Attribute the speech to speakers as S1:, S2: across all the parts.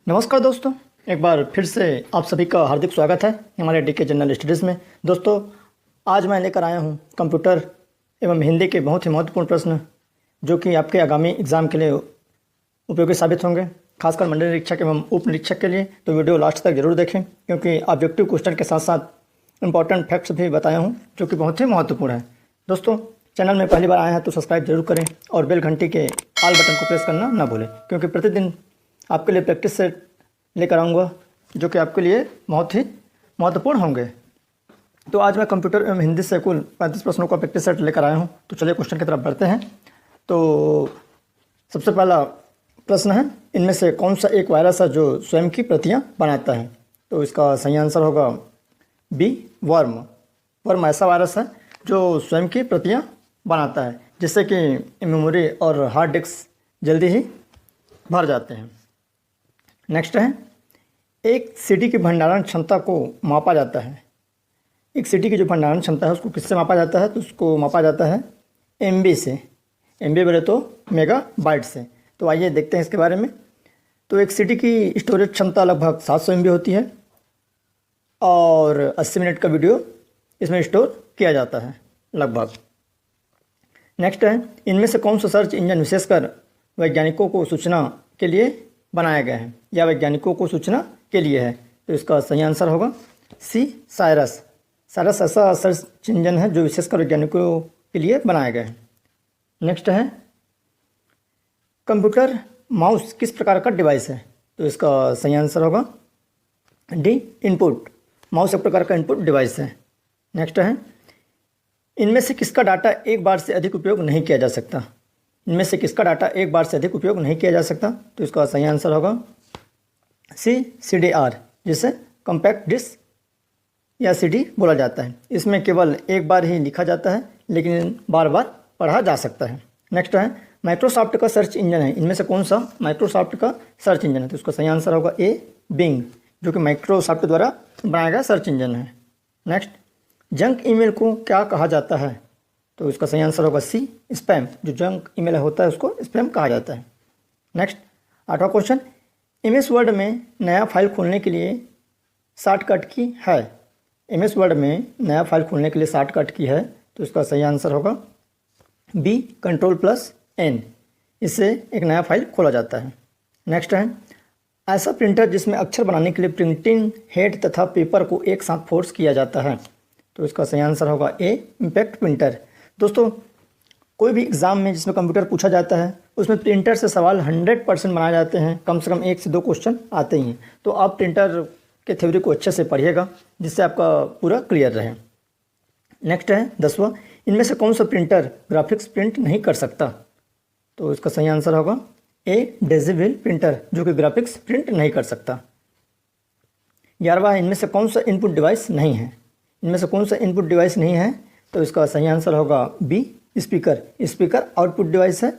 S1: नमस्कार दोस्तों, एक बार फिर से आप सभी का हार्दिक स्वागत है हमारे डीके जनरल स्टडीज़ में। दोस्तों, आज मैं लेकर आया हूं कंप्यूटर एवं हिंदी के बहुत ही महत्वपूर्ण प्रश्न जो कि आपके आगामी एग्ज़ाम के लिए उपयोगी साबित होंगे, खासकर मंडलीय निरीक्षक एवं उप निरीक्षक के लिए। तो वीडियो लास्ट तक जरूर देखें क्योंकि ऑब्जेक्टिव क्वेश्चन के साथ साथ इंपॉर्टेंट फैक्ट्स भी बताया हूँ जो कि बहुत ही महत्वपूर्ण है। दोस्तों, चैनल में पहली बार आए हैं तो सब्सक्राइब जरूर करें और बेल घंटी के ऑल बटन को प्रेस करना ना भूलें, क्योंकि प्रतिदिन आपके लिए प्रैक्टिस सेट लेकर आऊँगा जो कि आपके लिए बहुत ही महत्वपूर्ण होंगे। तो आज मैं कंप्यूटर एवं हिंदी से कुल 35 प्रश्नों का प्रैक्टिस सेट लेकर आया हूँ। तो चलिए क्वेश्चन की तरफ बढ़ते हैं। तो सबसे पहला प्रश्न है, इनमें से कौन सा एक वायरस है जो स्वयं की प्रतियाँ बनाता है? तो इसका सही आंसर होगा बी, वर्म। वर्म ऐसा वायरस है जो स्वयं की प्रतियाँ बनाता है जिससे कि मेमोरी और हार्ड डिस्क जल्दी ही भर जाते हैं। नेक्स्ट है, एक सीडी की भंडारण क्षमता को मापा जाता है। एक सीडी की जो भंडारण क्षमता है उसको किससे मापा जाता है? तो उसको मापा जाता है एमबी से। एमबी बोले तो मेगाबाइट से। तो आइए देखते हैं इसके बारे में। तो एक सीडी की स्टोरेज क्षमता लगभग 700 MB होती है और 80 मिनट का वीडियो इसमें स्टोर किया जाता है लगभग। नेक्स्ट है, इनमें से कौन सा सर्च इंजन विशेषकर वैज्ञानिकों को सूचना के लिए बनाया गया है या वैज्ञानिकों को सूचना के लिए है? तो इसका सही आंसर होगा सी, साइरस। साइरस ऐसा सर्च इंजन है जो विशेषकर वैज्ञानिकों के लिए बनाया गया है। नेक्स्ट है, कंप्यूटर माउस किस प्रकार का डिवाइस है? तो इसका सही आंसर होगा डी, इनपुट। माउस एक प्रकार का इनपुट डिवाइस है। नेक्स्ट है, इनमें से किसका डाटा एक बार से अधिक उपयोग नहीं किया जा सकता? इनमें से किसका डाटा एक बार से अधिक उपयोग नहीं किया जा सकता? तो इसका सही आंसर होगा सी, CDR, जिसे कॉम्पैक्ट डिस्क या CD बोला जाता है। इसमें केवल एक बार ही लिखा जाता है लेकिन बार बार पढ़ा जा सकता है। नेक्स्ट है, माइक्रोसॉफ्ट का सर्च इंजन है। इनमें से कौन सा माइक्रोसॉफ्ट का सर्च इंजन है? तो इसका सही आंसर होगा ए, बिंग, जो कि माइक्रोसॉफ्ट द्वारा बनाया गया सर्च इंजन है। नेक्स्ट, जंक ईमेल को क्या कहा जाता है? तो इसका सही आंसर होगा सी, स्पैम। जो जंक ईमेल होता है उसको स्पैम कहा जाता है। नेक्स्ट, 8वां क्वेश्चन, MS वर्ड में नया फाइल खोलने के लिए शॉर्टकट की है। MS वर्ड में नया फाइल खोलने के लिए शॉर्टकट की है। तो इसका सही आंसर होगा बी, Ctrl+N। इससे एक नया फाइल खोला जाता है। नेक्स्ट है, ऐसा प्रिंटर जिसमें अक्षर बनाने के लिए प्रिंटिंग हेड तथा पेपर को एक साथ फोर्स किया जाता है। तो इसका सही आंसर होगा ए, इम्पैक्ट प्रिंटर। दोस्तों, कोई भी एग्ज़ाम में जिसमें कंप्यूटर पूछा जाता है उसमें प्रिंटर से सवाल 100% बनाए जाते हैं। कम से कम 1 से 2 क्वेश्चन आते ही हैं। तो आप प्रिंटर के थ्योरी को अच्छे से पढ़िएगा जिससे आपका पूरा क्लियर रहे। नेक्स्ट है 10वां, इनमें से कौन सा प्रिंटर ग्राफिक्स प्रिंट नहीं कर सकता? तो इसका सही आंसर होगा ए, डेजिविल प्रिंटर, जो कि ग्राफिक्स प्रिंट नहीं कर सकता। 11वां, इनमें से कौन सा इनपुट डिवाइस नहीं है? इनमें से कौन सा इनपुट डिवाइस नहीं है? तो इसका सही आंसर होगा B, speaker. Speaker output device है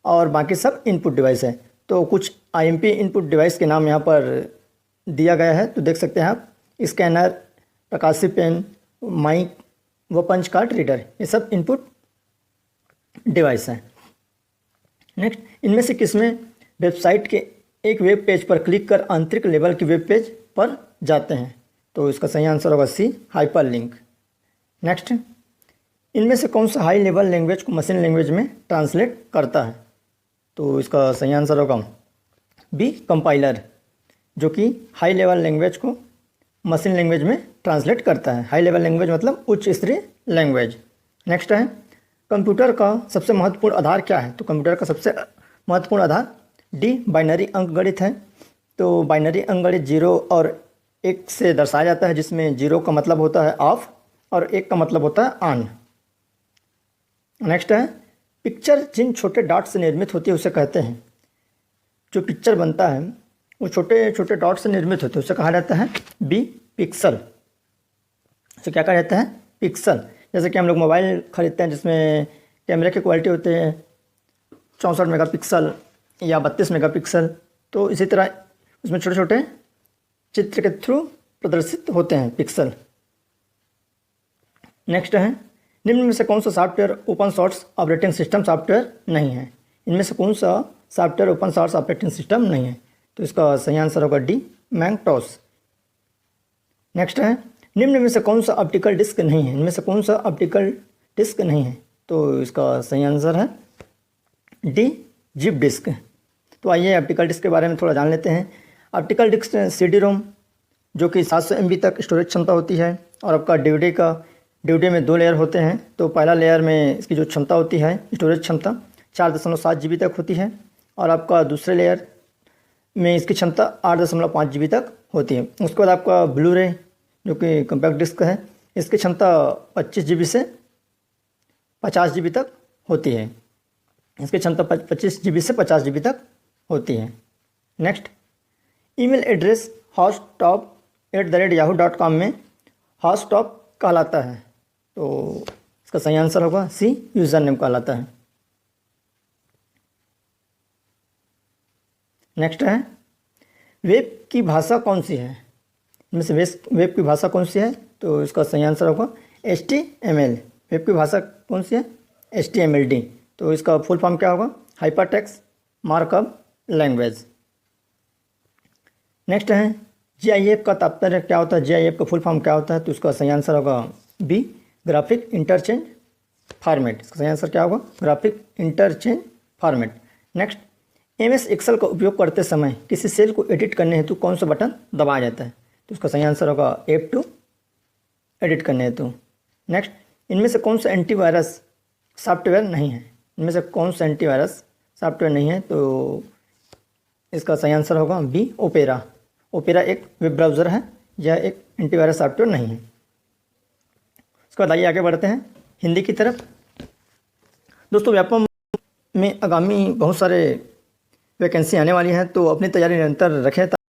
S1: और बाकी सब इनपुट डिवाइस है। तो कुछ IMP इनपुट डिवाइस के नाम यहाँ पर दिया गया है, तो देख सकते हैं आप। स्कैनर, प्रकाशी पेन, माइक व पंच कार्ड रीडर, ये सब इनपुट डिवाइस हैं। नेक्स्ट, इनमें से किसमें वेबसाइट के एक वेब पेज पर क्लिक कर आंतरिक लेवल की वेब पेज पर जाते हैं? तो इसका सही आंसर होगा सी, हाइपर लिंक। नेक्स्ट, इनमें से कौन सा हाई लेवल लैंग्वेज को मशीन लैंग्वेज में ट्रांसलेट करता है? तो इसका सही आंसर होगा बी, कंपाइलर, जो कि हाई लेवल लैंग्वेज को मशीन लैंग्वेज में ट्रांसलेट करता है। हाई लेवल लैंग्वेज मतलब उच्च स्तरीय लैंग्वेज। नेक्स्ट है, कंप्यूटर का सबसे महत्वपूर्ण आधार क्या है? तो कंप्यूटर का सबसे महत्वपूर्ण आधार डी, बाइनरी अंकगणित है। तो बाइनरी अंकगणित 0 और 1 से दर्शाया जाता है, जिसमें 0 का मतलब होता है ऑफ और 1 का मतलब होता है ऑन। नेक्स्ट है, पिक्चर जिन छोटे डॉट से निर्मित होती है उसे कहते हैं। जो पिक्चर बनता है वो छोटे छोटे डॉट से निर्मित होते हैं, उसे कहा जाता है बी, पिक्सल। उसे क्या कहा जाता है? पिक्सल। जैसे कि हम लोग मोबाइल खरीदते हैं जिसमें कैमरे की क्वालिटी होते हैं 64 मेगापिक्सल या 32 मेगापिक्सल। तो इसी तरह उसमें छोटे छोटे चित्र के थ्रू प्रदर्शित होते हैं पिक्सल। नेक्स्ट है, निम्न में से कौन सा software open source operating system software नहीं है? इनमें से कौन सा software open source operating system नहीं है? तो इसका सही आंसर होगा डी, मैंगटॉस। नेक्स्ट है, निम्न में से कौन सा ऑप्टिकल डिस्क नहीं है? इनमें से कौन सा ऑप्टिकल डिस्क नहीं है? तो इसका सही आंसर है डी, जिप डिस्क। तो आइए ऑप्टिकल डिस्क के बारे में थोड़ा जान लेते हैं। ऑप्टिकल डिस्क CD रोम जो कि 700 MB तक स्टोरेज क्षमता होती है, और आपका DVD में 2 लेयर होते हैं। तो पहला लेयर में इसकी जो क्षमता होती है, स्टोरेज क्षमता 4.7 GB तक होती है, और आपका दूसरे लेयर में इसकी क्षमता 8.5 GB तक होती है। उसके बाद आपका ब्लू रे जो कि कॉम्पैक्ट डिस्क है, इसकी क्षमता 25 GB से 50 GB तक होती है। इसकी क्षमता 25 GB से 50 GB तक होती है। नेक्स्ट, ईमेल एड्रेस hostop@yahoo.com में हॉटस्टॉप कहलाता है। तो इसका सही आंसर होगा सी, यूज़र नेम कहलाता है। नेक्स्ट है, वेब की भाषा कौन सी है? इनमें से वेब की भाषा कौन सी है? तो इसका सही आंसर होगा HTML। वेब की भाषा कौन सी है? HTML। तो इसका फुल फॉर्म क्या होगा? Hypertext markup language. नेक्स्ट है, GIF का तात्पर्य क्या होता है? GIF का फुल फॉर्म क्या होता है? तो इसका सही आंसर होगा बी, ग्राफिक इंटरचेंज फॉर्मेट। इसका सही आंसर क्या होगा? Graphic interchange format. Next, MS Excel का उपयोग करते समय किसी सेल को एडिट करने हेतु कौन सा बटन दबाया जाता है? तो इसका सही आंसर होगा F2, एडिट करने हेतु। नेक्स्ट, इनमें से कौन सा एंटीवायरस सॉफ्टवेयर नहीं है? इनमें से कौन सा एंटीवायरस सॉफ्टवेयर नहीं है? तो इसका सही आंसर होगा बी, ओपेरा। ओपेरा एक वेब ब्राउज़र है, यह एक एंटीवायरस सॉफ्टवेयर नहीं है। उसके बाद आइए आगे बढ़ते हैं हिंदी की तरफ। दोस्तों, व्यापम में आगामी बहुत सारे वैकेंसी आने वाली हैं, तो अपनी तैयारी निरंतर रखें।